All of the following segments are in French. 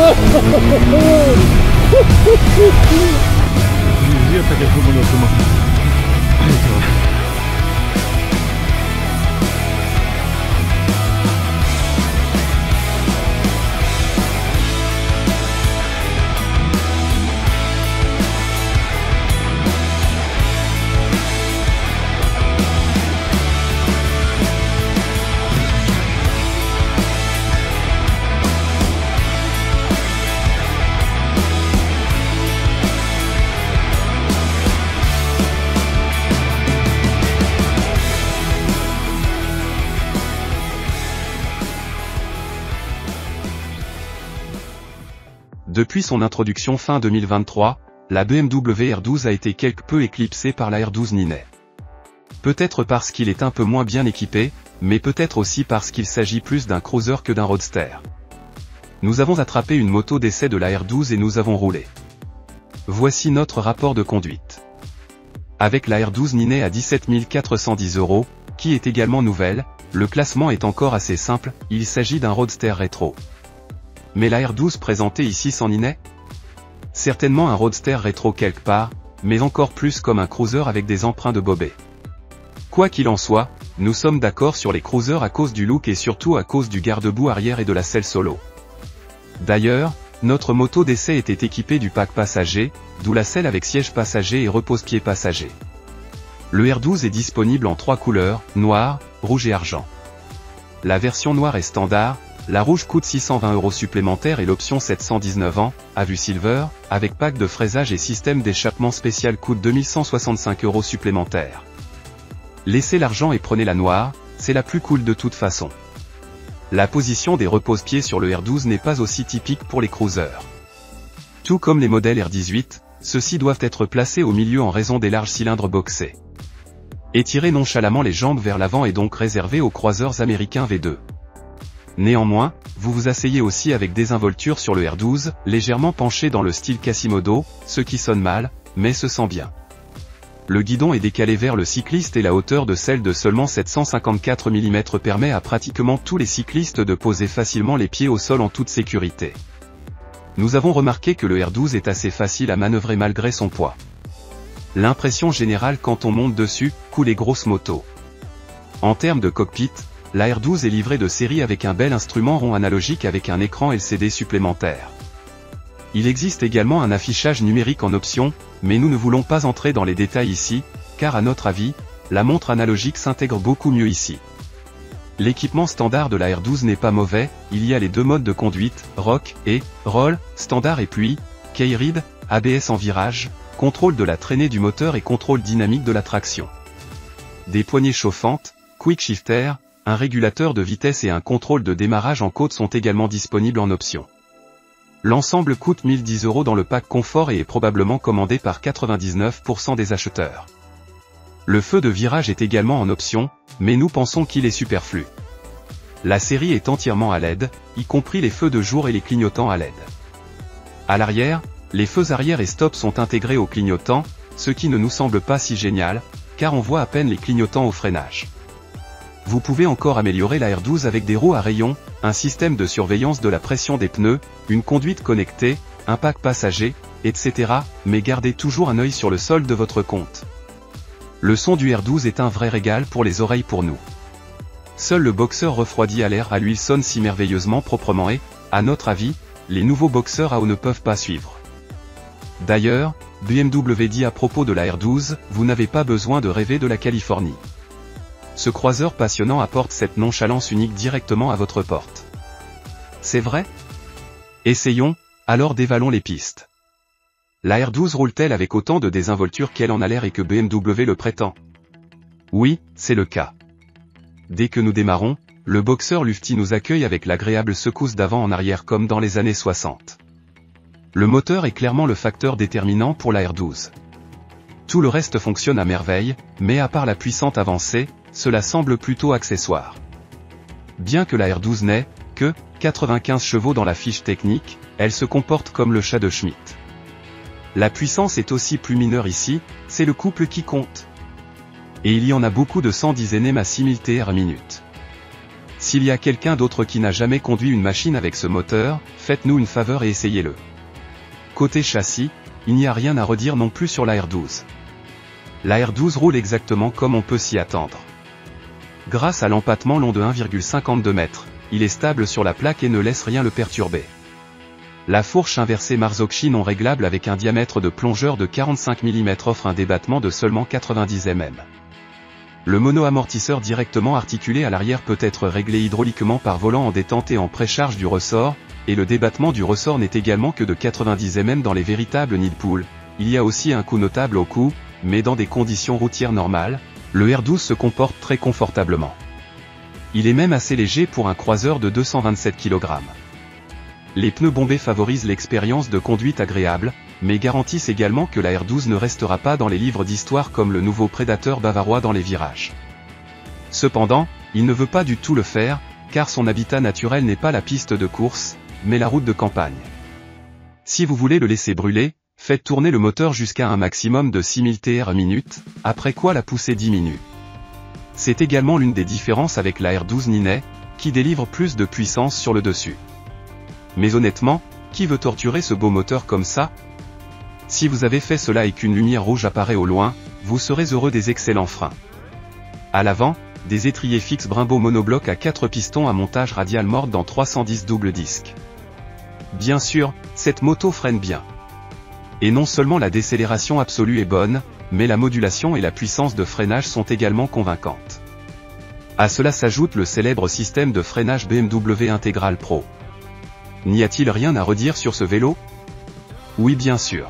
Via tak jak monotono. Depuis son introduction fin 2023, la BMW R12 a été quelque peu éclipsée par la R12 Ninet. Peut-être parce qu'il est un peu moins bien équipé, mais peut-être aussi parce qu'il s'agit plus d'un cruiser que d'un roadster. Nous avons attrapé une moto d'essai de la R12 et nous avons roulé. Voici notre rapport de conduite. Avec la R12 Ninet à 17 410 €, qui est également nouvelle, le classement est encore assez simple, il s'agit d'un roadster rétro. Mais la R12 présentée ici sans Ninet? Certainement un roadster rétro quelque part, mais encore plus comme un cruiser avec des emprunts de bobet. Quoi qu'il en soit, nous sommes d'accord sur les cruisers à cause du look et surtout à cause du garde-boue arrière et de la selle solo. D'ailleurs, notre moto d'essai était équipée du pack passager, d'où la selle avec siège passager et repose-pied passager. Le R12 est disponible en 3 couleurs, noir, rouge et argent. La version noire est standard. La rouge coûte 620 € supplémentaires et l'option 719 ans, à vue silver, avec pack de fraisage et système d'échappement spécial coûte 2165 € supplémentaires. Laissez l'argent et prenez la noire, c'est la plus cool de toute façon. La position des repose-pieds sur le R12 n'est pas aussi typique pour les cruisers. Tout comme les modèles R18, ceux-ci doivent être placés au milieu en raison des larges cylindres boxés. Étirer nonchalamment les jambes vers l'avant est donc réservé aux croiseurs américains V2. Néanmoins, vous vous asseyez aussi avec désinvolture sur le R12, légèrement penché dans le style Quasimodo, ce qui sonne mal, mais se sent bien. Le guidon est décalé vers le cycliste et la hauteur de selle de seulement 754 mm permet à pratiquement tous les cyclistes de poser facilement les pieds au sol en toute sécurité. Nous avons remarqué que le R12 est assez facile à manœuvrer malgré son poids. L'impression générale quand on monte dessus, cool les grosses motos. En termes de cockpit, la R12 est livrée de série avec un bel instrument rond analogique avec un écran LCD supplémentaire. Il existe également un affichage numérique en option, mais nous ne voulons pas entrer dans les détails ici, car à notre avis, la montre analogique s'intègre beaucoup mieux ici. L'équipement standard de la R12 n'est pas mauvais, il y a les deux modes de conduite, Rock et Roll, standard et puis, K-Ride, ABS en virage, contrôle de la traînée du moteur et contrôle dynamique de la traction. Des poignées chauffantes, Quick Shifter, un régulateur de vitesse et un contrôle de démarrage en côte sont également disponibles en option. L'ensemble coûte 1010 € dans le pack confort et est probablement commandé par 99% des acheteurs. Le feu de virage est également en option, mais nous pensons qu'il est superflu. La série est entièrement à LED, y compris les feux de jour et les clignotants à LED. À l'arrière, les feux arrière et stop sont intégrés aux clignotants, ce qui ne nous semble pas si génial, car on voit à peine les clignotants au freinage. Vous pouvez encore améliorer la R12 avec des roues à rayons, un système de surveillance de la pression des pneus, une conduite connectée, un pack passager, etc., mais gardez toujours un œil sur le sol de votre compte. Le son du R12 est un vrai régal pour les oreilles pour nous. Seul le boxeur refroidi à l'air à l'huile sonne si merveilleusement proprement et, à notre avis, les nouveaux boxeurs à eau ne peuvent pas suivre. D'ailleurs, BMW dit à propos de la R12, vous n'avez pas besoin de rêver de la Californie. Ce croiseur passionnant apporte cette nonchalance unique directement à votre porte. C'est vrai? Essayons, alors dévalons les pistes. La R12 roule-t-elle avec autant de désinvolture qu'elle en a l'air et que BMW le prétend? Oui, c'est le cas. Dès que nous démarrons, le boxeur Lufty nous accueille avec l'agréable secousse d'avant en arrière comme dans les années 60. Le moteur est clairement le facteur déterminant pour la R12. Tout le reste fonctionne à merveille, mais à part la puissante avancée, cela semble plutôt accessoire. Bien que la R12 n'ait que 95 chevaux dans la fiche technique, elle se comporte comme le chat de Schmitt. La puissance est aussi plus mineure ici, c'est le couple qui compte. Et il y en a beaucoup de 110 Nm à 6000 TR/min. S'il y a quelqu'un d'autre qui n'a jamais conduit une machine avec ce moteur, faites-nous une faveur et essayez-le. Côté châssis, il n'y a rien à redire non plus sur la R12. La R12 roule exactement comme on peut s'y attendre. Grâce à l'empattement long de 1,52 m, il est stable sur la plaque et ne laisse rien le perturber. La fourche inversée Marzocchi non réglable avec un diamètre de plongeur de 45 mm offre un débattement de seulement 90 mm. Le mono-amortisseur directement articulé à l'arrière peut être réglé hydrauliquement par volant en détente et en précharge du ressort, et le débattement du ressort n'est également que de 90 mm dans les véritables nids de poule. Il y a aussi un coup notable au cou, mais dans des conditions routières normales, le R12 se comporte très confortablement. Il est même assez léger pour un croiseur de 227 kg. Les pneus bombés favorisent l'expérience de conduite agréable, mais garantissent également que la R12 ne restera pas dans les livres d'histoire comme le nouveau Prédateur bavarois dans les virages. Cependant, il ne veut pas du tout le faire, car son habitat naturel n'est pas la piste de course, mais la route de campagne. Si vous voulez le laisser brûler, faites tourner le moteur jusqu'à un maximum de 6000 TR/minute, après quoi la poussée diminue. C'est également l'une des différences avec la R12 Ninet, qui délivre plus de puissance sur le dessus. Mais honnêtement, qui veut torturer ce beau moteur comme ça? Si vous avez fait cela et qu'une lumière rouge apparaît au loin, vous serez heureux des excellents freins. À l'avant, des étriers fixes Brembo monobloc à 4 pistons à montage radial mordant 310 double disque. Bien sûr, cette moto freine bien. Et non seulement la décélération absolue est bonne, mais la modulation et la puissance de freinage sont également convaincantes. À cela s'ajoute le célèbre système de freinage BMW Integral Pro. N'y a-t-il rien à redire sur ce vélo? Oui bien sûr.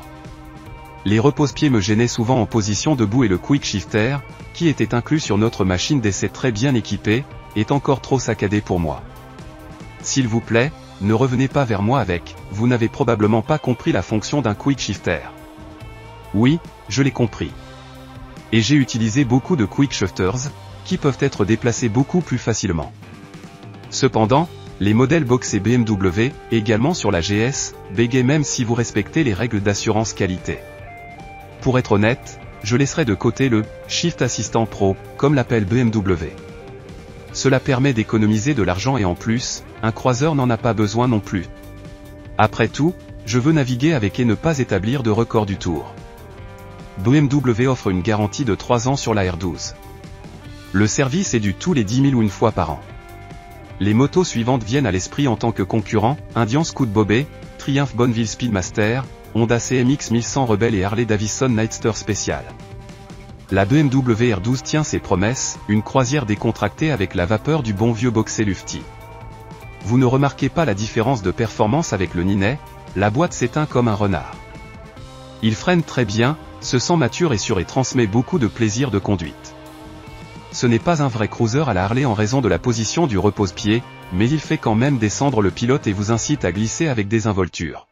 Les repose-pieds me gênaient souvent en position debout et le quick shifter, qui était inclus sur notre machine d'essai très bien équipée, est encore trop saccadé pour moi. S'il vous plaît, ne revenez pas vers moi avec « vous n'avez probablement pas compris la fonction d'un quick shifter ». Oui, je l'ai compris. Et j'ai utilisé beaucoup de quick shifters, qui peuvent être déplacés beaucoup plus facilement. Cependant, les modèles boxés BMW, également sur la GS, bégayent même si vous respectez les règles d'assurance qualité. Pour être honnête, je laisserai de côté le « Shift Assistant Pro », comme l'appelle BMW. Cela permet d'économiser de l'argent et en plus, un croiseur n'en a pas besoin non plus. Après tout, je veux naviguer avec et ne pas établir de record du tour. BMW offre une garantie de 3 ans sur la R12. Le service est dû tous les 10 000 ou une fois par an. Les motos suivantes viennent à l'esprit en tant que concurrents, Indian Scout Bobet, Triumph Bonneville Speedmaster, Honda CMX 1100 Rebel et Harley Davidson Nightster Special. La BMW R12 tient ses promesses, une croisière décontractée avec la vapeur du bon vieux boxé Lufti. Vous ne remarquez pas la différence de performance avec le Ninet, la boîte s'éteint comme un renard. Il freine très bien, se sent mature et sûr et transmet beaucoup de plaisir de conduite. Ce n'est pas un vrai cruiser à la Harley en raison de la position du repose-pied, mais il fait quand même descendre le pilote et vous incite à glisser avec désinvolture.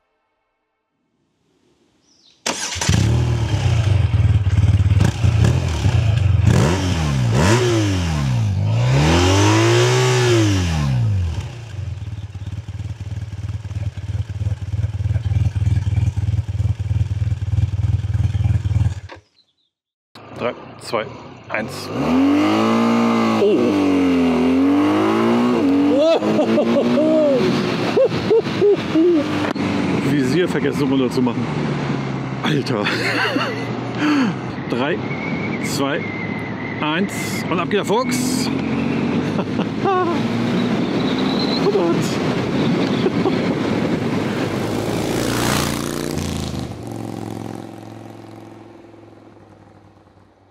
Drei, zwei, eins. Oh! Visier vergessen runter zu machen. Alter! 3, 2, 1 und ab geht der Fuchs! Oh Gott!